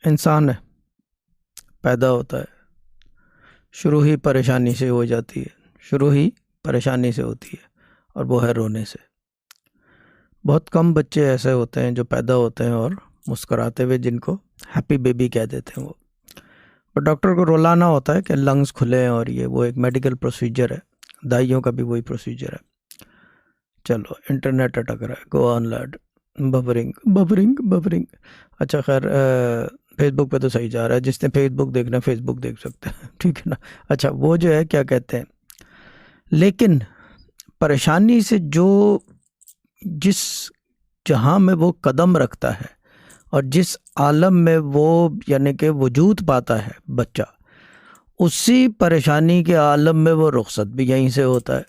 इंसान है, पैदा होता है, शुरू ही परेशानी से हो जाती है, शुरू ही परेशानी से होती है, और वो है रोने से। बहुत कम बच्चे ऐसे होते हैं जो पैदा होते हैं और मुस्कुराते हुए, जिनको हैप्पी बेबी कह देते हैं वो। और डॉक्टर को रुलाना होता है कि लंग्स खुले हैं, और ये वो एक मेडिकल प्रोसीजर है। दाइयों का भी वही प्रोसीजर है। चलो, इंटरनेट अटक रहा है, गो ऑन लैड, बबरिंग बबरिंग बबरिंग। अच्छा, खैर, फेसबुक पे तो सही जा रहा है। जिसने फेसबुक देखना है फेसबुक देख सकते हैं ठीक है ना। अच्छा, वो जो है क्या कहते हैं, लेकिन परेशानी से जो जिस जहां में वो कदम रखता है और जिस आलम में वो यानी कि वजूद पाता है बच्चा, उसी परेशानी के आलम में वो रुखसत भी यहीं से होता है।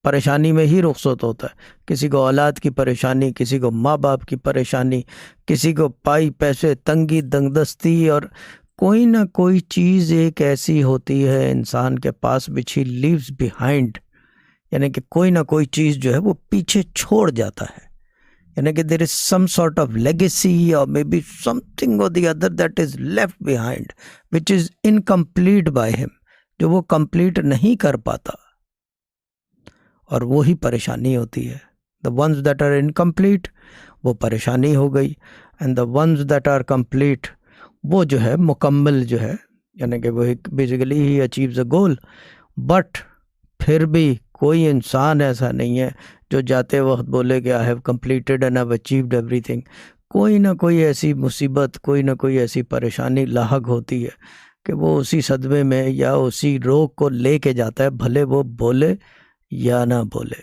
परेशानी में ही रुखसत होता है। किसी को औलाद की परेशानी, किसी को माँ बाप की परेशानी, किसी को पाई पैसे तंगी दंगदस्ती, और कोई ना कोई चीज़ एक ऐसी होती है इंसान के पास विच ही लीव्स बिहाइंड, यानी कि कोई ना कोई चीज़ जो है वो पीछे छोड़ जाता है। यानी कि there is some sort of legacy और मे बी समथिंग और the other that is left behind which is incomplete by him, जो वो कंप्लीट नहीं कर पाता, और वो ही परेशानी होती है। The ones that are incomplete, वो परेशानी हो गई, and the ones that are complete, वो जो है मुकम्मल जो है, यानी कि वो बेसिकली ही अचीव्स अ गोल। बट फिर भी कोई इंसान ऐसा नहीं है जो जाते वक्त बोले कि I have completed and have achieved everything. कोई ना कोई ऐसी मुसीबत, कोई ना कोई ऐसी परेशानी लाहक होती है कि वो उसी सदमे में या उसी रोग को लेके जाता है, भले वो बोले या ना बोले।